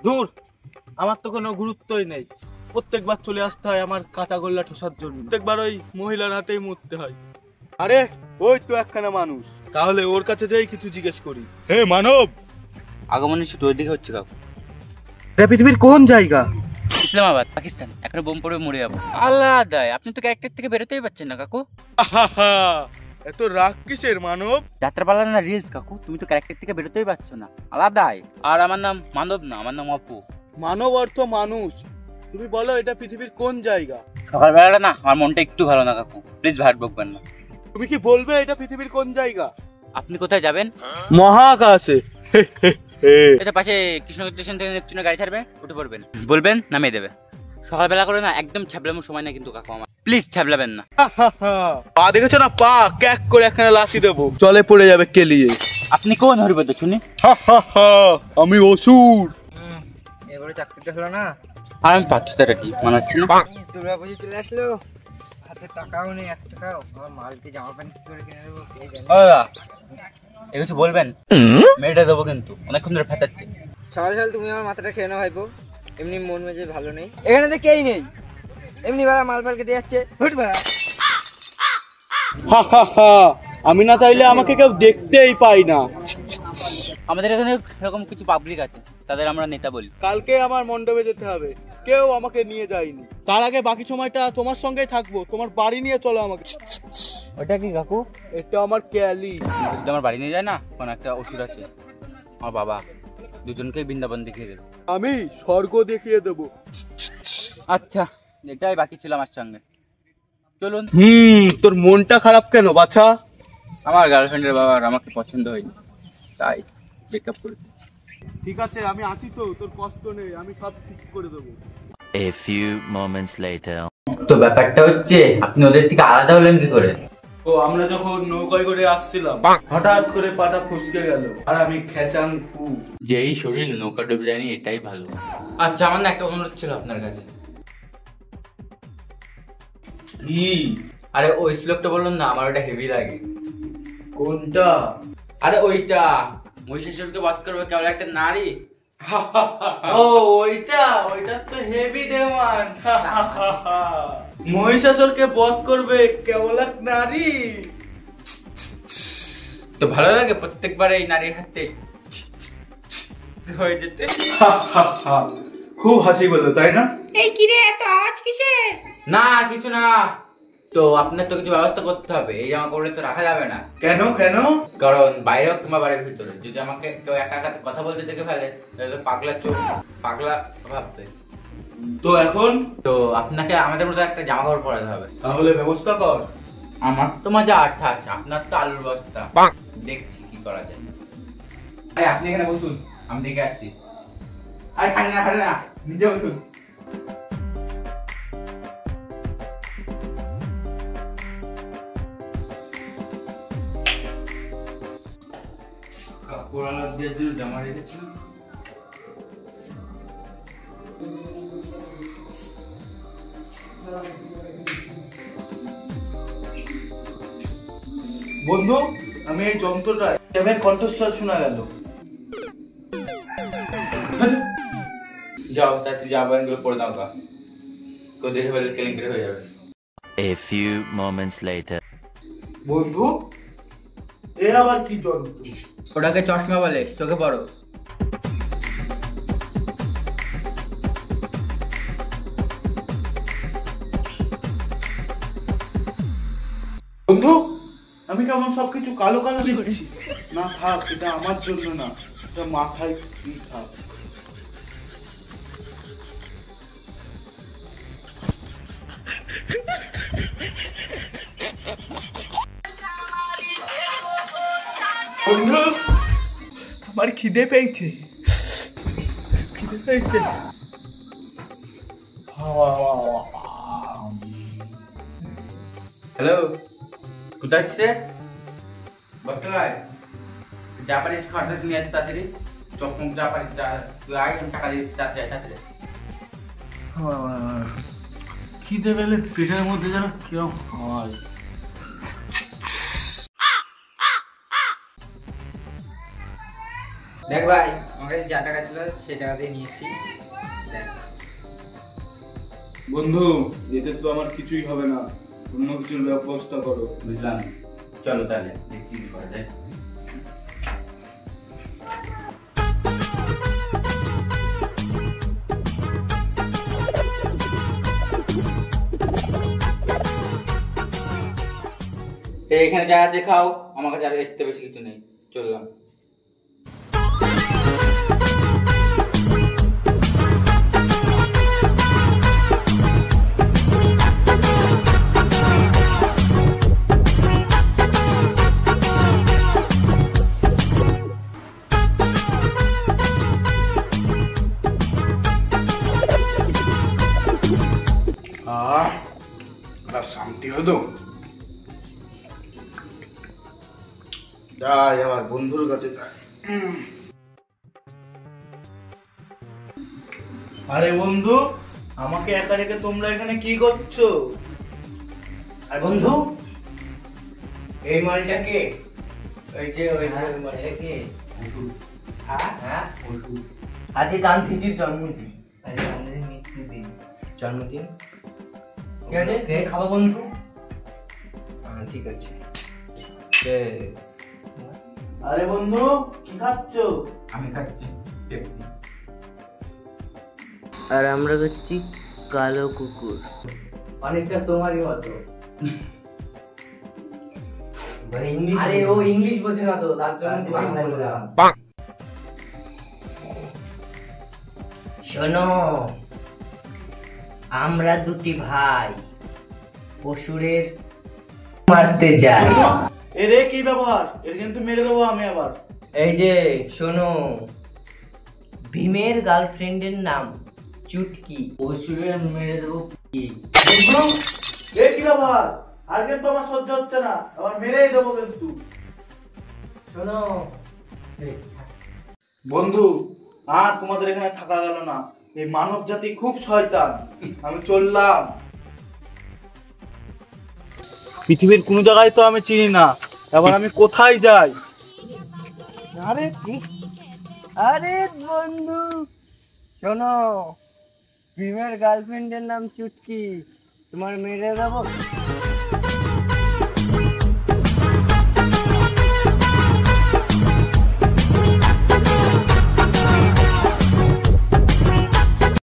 দূর, আমার তো কোনো গুরুত্বই নেই। প্রত্যেকবার চলে আসতে হয় আমার কাঁচা গোল্লা ঠোসার জন্য, প্রত্যেকবার ওই মহিলার হাতেই মরতে হয়। আরে ওই তো একখানা মানুষ, তাহলে ওর কাছে যাই কিছু জিজ্ঞেস করি। হে মানব, আগমনের শুধু ওই দিকে হচ্ছে কাকু। এটা পৃথিবীর কোন জায়গা? ইসলামাবাদ, পাকিস্তান। এখনো বোম পড়ে মরে যাবো। আল্লাহ দায়, আপনি তো ক্যারেক্টার থেকে বেরোতেই পারছেন না কাকু। আহাহা, এত রাগ কিসের মানব? যাত্রা পালা না রিলস কাকু, তুমি তো ক্যারেক্টার থেকে বেরোতেই পারছো না, আলাদাই। আর আমার নাম মানব না, আমার নাম অপু। মানব অর্থ মানুষ। তুমি বলো এটা পৃথিবীর কোন জায়গা? সকালবেলাটা না আমার মনটা একটু ভালো না কাকু, প্লিজ ভাট বকবেন না। তুমি কি বলবে এটা পৃথিবীর কোন জায়গা? আপনি কোথায় যাবেন? মহাকাশে। এটা পাশে কৃষ্ণগঞ্জ স্টেশন থেকে নেপচুনের গাড়ি ছাড়বে, উঠে পড়বেন, বলবেন নামিয়ে দেবে। সকালবেলা করে না একদম ছ্যাবলামোর সময় না কিন্তু কাকু আমার, প্লিজ ছ্যাবলাবেন না। পা দেখেছো না? পা ক্যাক করে একখানা লাঠি দেবো, চলে পড়ে যাবে কেলিয়ে। আপনি কোন হরিপদ শুনি? আমি অসুর। এবারে চাকরিটা হলো না, আর আমি পাত্রটা কি মনে হচ্ছে না। দুর্গা পুজো চলে আসলো, হাতে টাকাও নেই, 1 টাকাও। আমার মালকে জামা প্যান্ট কি করে কিনে দেবো কে জানে। এ কিছু বলবেন? মেয়েটা দেবো কিন্তু, অনেকক্ষণ ধরে ফেটাচ্ছে। সকাল সকাল তুমি আমার মাথাটা খেয়ে নাও ভাইপো, এমনি মন মেজে ভালো নেই। এখানে তো কেই নেই, এমনি বেড়া মাল ফাল কেটে যাচ্ছে, হুট বেড়া। আমি না চাইলে আমাকে কেউ দেখতেই পাই না। আমাদের এখানে এরকম কিছু পাবলিক আছে, তাদের আমরা নেতা বলি। কালকে আমার মণ্ডপে যেতে হবে, কেউ আমাকে নিয়ে যায়নি। তার আগে বাকি সময়টা তোমার সঙ্গেই থাকবো, তোমার বাড়ি নিয়ে চলো আমাকে। ওইটা কি কাকু? এটা আমার ক্যালি। যদি আমার বাড়ি নিয়ে যায় না, কোনো একটা ওষুধ আছে, আমার বাবা দুজনকে বৃন্দাবন দেখিয়ে দেবে। আমি স্বর্গ দেখিয়ে দেবো। আচ্ছা, এটাই বাকি ছিল আমার সঙ্গে, চলুন। তোর মনটা খারাপ কেন বাছা? আমার গার্লফ্রেন্ডের বাবার আমাকে পছন্দ হয়নি, তাই ব্রেকআপ করেছি। ঠিক আছে, আমি আছি তো, তোর কষ্ট নেই, আমি সব ঠিক করে দেবো। A few moments later. তো ব্যাপারটা হচ্ছে, আপনি ওদের থেকে আলাদা হলেন কি করে? তো আমরা যখন নৌকায় করে আসছিলাম, হঠাৎ করে পাটা ফসকে গেল, আর আমি খেচাং ফু। যে এই শরীর নৌকা ডুবে যায়নি, এটাই ভালো। আচ্ছা, আমার না একটা অনুরোধ ছিল আপনার কাছে। কি? আরে ওই শ্লোকটা বলুন না, আমার ওটা হেভি লাগে। কোনটা? আরে ওইটা, মহিষাসুরকে বধ করবে কেবল একটা নারী। ও ওইটা তো হেভি ডিমান্ড। মহিষাসুরকে বধ করবে কেবল এক নারী। তো ভালো লাগে প্রত্যেকবার এই নারীর হাতে হয়ে যেতে। খুব হাসি বললো, তাই না? এই কিরে, এত আওয়াজ কিসের? না কিছু না। তো আপনার তো কিছু ব্যবস্থা করতে হবে, এই জামা কাপড়ে তো রাখা যাবে না। কেন কেন? কারণ বাইরে হোক কিংবা বাড়ির ভিতরে, যদি আমাকে কেউ একা একা কথা বলতে দেখে ফেলে, তাহলে পাগলা চোখ, পাগলা ভাববে। তো এখন? তো আপনাকে আমাদের মতো একটা জামা কাপড় পরাতে হবে। তাহলে ব্যবস্থা কর। আমার তো মজা 28, আপনার তো আলুর বস্তা। দেখছি কি করা যায়। আরে আপনি এখানে বসুন, আমি দেখে আসছি। আরে খালি না, নিজে বসুন। কাপড় আলাদা দিয়ে জামা রেখেছিলাম। বন্ধু, আমি এই যন্ত্রটা এবার কণ্ঠস্বর শোনা গেল। যাও তাড়াতাড়ি জামা প্যান্টগুলো পরে দাও, কেউ দেখে ফেলে কেলেঙ্কারি হয়ে যাবে। A few moments later. বন্ধু, এ আবার কি যন্ত্র? ওটাকে চশমা বলে, চোখে পড়ো। বন্ধু, আমি কেমন সবকিছু কালো কালো দেখছি। না থাক, এটা আমার জন্য না, এটা মাথায় থাক। বন্ধু, আমার খিদে পেয়েছে। হ্যালো, কোথায় আছিস রে? বর্তলায় যা পারিস খাওয়াটা নিয়ে আসতে তাড়াতাড়ি, চকমক যা পারিস তুই আয়, টাকা দিচ্ছি তাড়াতাড়ি। খিদে পেলে পেটের মধ্যে যেন কিরম হয়। দেখ ভাই, আমার কাছে যা টাকা ছিল সেই টাকা দিয়ে নিয়ে এসেছি। দেখ। বন্ধু এতে তো আমার কিছুই হবে না, অন্য কিছুর ব্যবস্থা করো। বুঝলাম, চলো তাহলে দেখছি কি করা যায়। এখানে যা আছে খাও, আমার কাছে আর এর বেশি কিছু নেই, চললাম। শান্তি হতো, যাই আমার বন্ধুর কাছে যাই। আরে বন্ধু, আমাকে একা রেখে তোমরা এখানে কি করছো? আর বন্ধু, এই মালটা কে? ওই যে ওই মালটা কে? হ্যাঁ হ্যাঁ, আজকে গান্ধীজির জন্মদিন। গান্ধীজির মৃত্যুদিন, জন্মদিন। ঠিক আছে, কে খাবো বন্ধু? ঠিক আছে। আরে বন্ধু, কি খাচ্ছ? আমি খাচ্ছি পেপসি। আর আমরা খাচ্ছি কালো কুকুর। অনেকটা তোমারই মতো। আরে ও ইংলিশ বোঝে না তো, তার জন্য বাংলায় বললাম। শোনো, আমরা দুটি ভাই পশুরের মারতে যাই। এরে কি ব্যবহার? এর কিন্তু মেরে দেবো আমি আবার। এই যে শোনো, ভীমের গার্লফ্রেন্ডের নাম চুটকি। পশুরের মেরে দেবো কি? এ কি ব্যবহার? আর কিন্তু আমার সহ্য হচ্ছে না, আবার মেরেই দেবো কিন্তু। শোনো বন্ধু, আর তোমাদের এখানে থাকা গেল না, এই মানব জাতি খুব শয়তান, আমি চললাম। পৃথিবীর কোন জায়গায় তো আমি চিনি না, এবার আমি কোথায় যাই? আরে বন্ধু শোনো, ভীমের গার্লফ্রেন্ডের নাম চুটকি, তোমার মেরে দেবো।